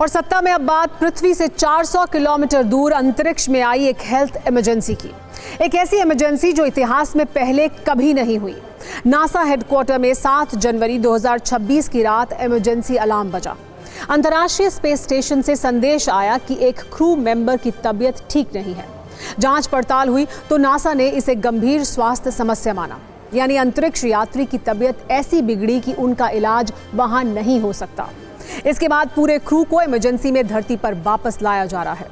और सत्ता में अब बात पृथ्वी से 400 किलोमीटर दूर अंतरिक्ष में आई एक हेल्थ इमरजेंसी की। एक ऐसी इमरजेंसी जो इतिहास में पहले कभी नहीं हुई। नासा हेडक्वार्टर में 7 जनवरी 2026 की रात इमरजेंसी अलार्म बजा। अंतर्राष्ट्रीय स्पेस स्टेशन से संदेश आया कि एक क्रू मेंबर की तबीयत ठीक नहीं है। जांच पड़ताल हुई तो नासा ने इसे गंभीर स्वास्थ्य समस्या माना, यानी अंतरिक्ष यात्री की तबीयत ऐसी बिगड़ी कि उनका इलाज वहां नहीं हो सकता। इसके बाद पूरे क्रू को इमरजेंसी में धरती पर वापस लाया जा रहा है।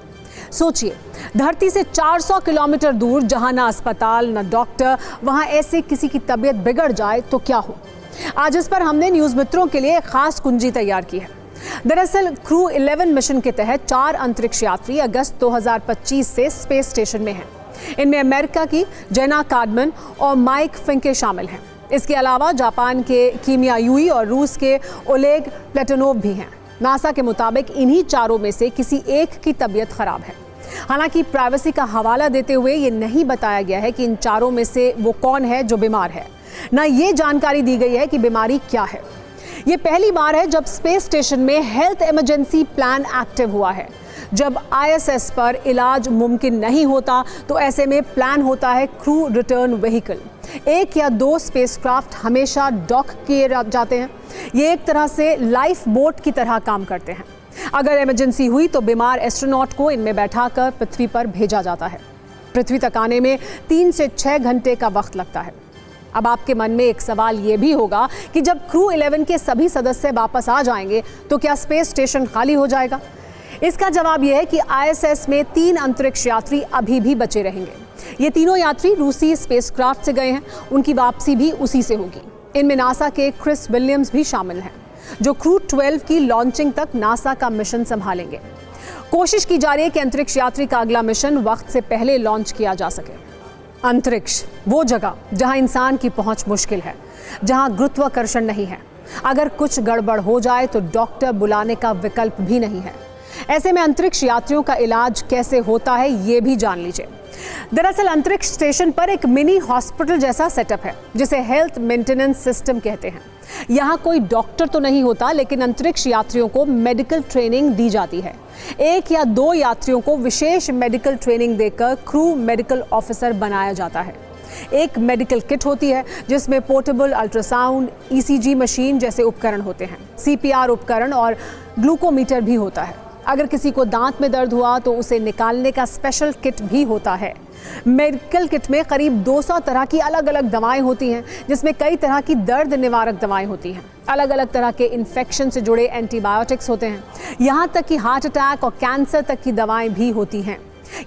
सोचिए, धरती से 400 किलोमीटर दूर, जहां ना अस्पताल ना डॉक्टर, वहां ऐसे किसी की तबीयत बिगड़ जाए तो क्या हो। आज इस पर हमने न्यूज मित्रों के लिए एक खास कुंजी तैयार की है। दरअसल क्रू 11 मिशन के तहत 4 अंतरिक्ष यात्री अगस्त 2025 से स्पेस स्टेशन में हैं। इनमें अमेरिका की जेना कार्डमन और माइक फिंके शामिल हैं। इसके अलावा जापान के कीमिया यूई और रूस के ओलेग प्लेटोनोव भी हैं। नासा के मुताबिक इन्हीं चारों में से किसी एक की तबीयत खराब है। हालांकि प्राइवेसी का हवाला देते हुए ये नहीं बताया गया है कि इन चारों में से वो कौन है जो बीमार है। ना ये जानकारी दी गई है कि बीमारी क्या है। ये पहली बार है जब स्पेस स्टेशन में हेल्थ इमरजेंसी प्लान एक्टिव हुआ है। जब आईएसएस पर इलाज मुमकिन नहीं होता तो ऐसे में प्लान होता है क्रू रिटर्न व्हीकल। 1 या 2 स्पेसक्राफ्ट हमेशा डॉक किए जाते हैं। ये एक तरह से लाइफ बोट की तरह काम करते हैं। अगर इमरजेंसी हुई तो बीमार एस्ट्रोनॉट को इनमें बैठाकर पृथ्वी पर भेजा जाता है। पृथ्वी तक आने में 3 से 6 घंटे का वक्त लगता है। अब आपके मन में एक सवाल ये भी होगा कि जब क्रू 11 के सभी सदस्य वापस आ जाएंगे तो क्या स्पेस स्टेशन खाली हो जाएगा? इसका जवाब यह है कि आईएसएस में 3 अंतरिक्ष यात्री अभी भी बचे रहेंगे। ये तीनों यात्री रूसी स्पेसक्राफ्ट से गए हैं। उनकी वापसी भी उसी से होगी। इनमें नासा के क्रिस विलियम्स भी शामिल हैं, जो क्रू 12 की लॉन्चिंग तक नासा का मिशन संभालेंगे। कोशिश की जा रही है कि अंतरिक्ष यात्री का अगला मिशन वक्त से पहले लॉन्च किया जा सके। अंतरिक्ष वो जगह जहां इंसान की पहुंच मुश्किल है, जहां गुरुत्वाकर्षण नहीं है। अगर कुछ गड़बड़ हो जाए तो डॉक्टर बुलाने का विकल्प भी नहीं है। ऐसे में अंतरिक्ष यात्रियों का इलाज कैसे होता है ये भी जान लीजिए। दरअसल अंतरिक्ष स्टेशन पर एक मिनी हॉस्पिटल जैसा सेटअप है, जिसे हेल्थ मेंटेनेंस सिस्टम कहते हैं। यहाँ कोई डॉक्टर तो नहीं होता, लेकिन अंतरिक्ष यात्रियों को मेडिकल ट्रेनिंग दी जाती है। 1 या 2 यात्रियों को विशेष मेडिकल ट्रेनिंग देकर क्रू मेडिकल ऑफिसर बनाया जाता है। एक मेडिकल किट होती है जिसमें पोर्टेबल अल्ट्रासाउंड, ईसीजी मशीन जैसे उपकरण होते हैं। सीपीआर उपकरण और ग्लूकोमीटर भी होता है। अगर किसी को दांत में दर्द हुआ तो उसे निकालने का स्पेशल किट भी होता है। मेडिकल किट में करीब 200 तरह की अलग अलग दवाएं होती हैं, जिसमें कई तरह की दर्द निवारक दवाएं होती हैं। अलग अलग तरह के इन्फेक्शन से जुड़े एंटीबायोटिक्स होते हैं। यहाँ तक कि हार्ट अटैक और कैंसर तक की दवाएं भी होती हैं।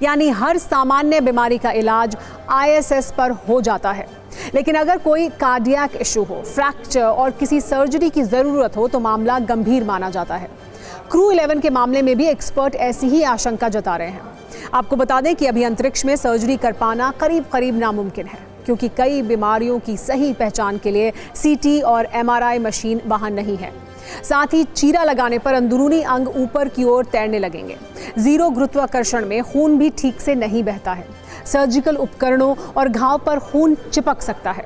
यानी हर सामान्य बीमारी का इलाज आईएसएस पर हो जाता है। लेकिन अगर कोई कार्डियक इशू हो, फ्रैक्चर और किसी सर्जरी की ज़रूरत हो तो मामला गंभीर माना जाता है। क्रू 11 के मामले में भी एक्सपर्ट ऐसी ही आशंका जता रहे हैं। आपको बता दें कि अभी अंतरिक्ष में सर्जरी कर पाना करीब नामुमकिन है, क्योंकि कई बीमारियों की सही पहचान के लिए सीटी और एमआरआई मशीन वहां नहीं है। साथ ही चीरा लगाने पर अंदरूनी अंग ऊपर की ओर तैरने लगेंगे। 0 गुरुत्वाकर्षण में खून भी ठीक से नहीं बहता है। सर्जिकल उपकरणों और घाव पर खून चिपक सकता है।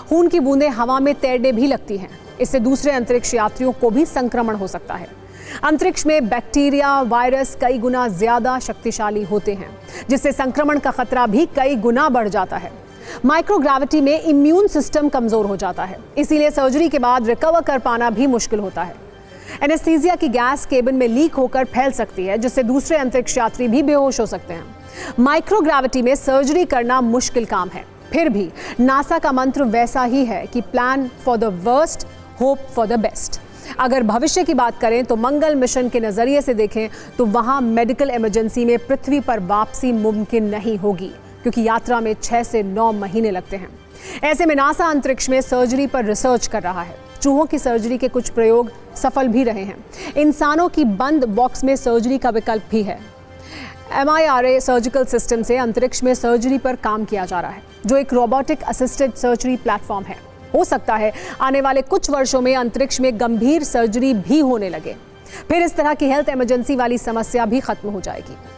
खून की बूंदें हवा में तैरने भी लगती हैं। इससे दूसरे अंतरिक्ष यात्रियों को भी संक्रमण हो सकता है। अंतरिक्ष में बैक्टीरिया, वायरस कई गुना ज्यादा शक्तिशाली होते हैं, जिससे संक्रमण का खतरा भी कई गुना बढ़ जाता है। माइक्रोग्रेविटी में इम्यून सिस्टम कमजोर हो जाता है, इसीलिए सर्जरी के बाद रिकवर कर पाना भी मुश्किल होता है। एनेस्थीसिया की गैस केबिन में लीक होकर फैल सकती है, जिससे दूसरे अंतरिक्ष यात्री भी बेहोश हो सकते हैं। माइक्रोग्रेविटी में सर्जरी करना मुश्किल काम है। फिर भी नासा का मंत्र वैसा ही है कि plan for the worst, hope for the best. अगर भविष्य की बात करें तो मंगल मिशन के नजरिए से देखें तो वहां मेडिकल इमरजेंसी में पृथ्वी पर वापसी मुमकिन नहीं होगी, क्योंकि यात्रा में 6 से 9 महीने लगते हैं। ऐसे में नासा अंतरिक्ष में सर्जरी पर रिसर्च कर रहा है। चूहों की सर्जरी के कुछ प्रयोग सफल भी रहे हैं। इंसानों की बंद बॉक्स में सर्जरी का विकल्प भी है। MIRA सर्जिकल सिस्टम से अंतरिक्ष में सर्जरी पर काम किया जा रहा है, जो एक रोबोटिक असिस्टेड सर्जरी प्लेटफॉर्म है। हो सकता है आने वाले कुछ वर्षों में अंतरिक्ष में गंभीर सर्जरी भी होने लगे। फिर इस तरह की हेल्थ इमरजेंसी वाली समस्या भी खत्म हो जाएगी।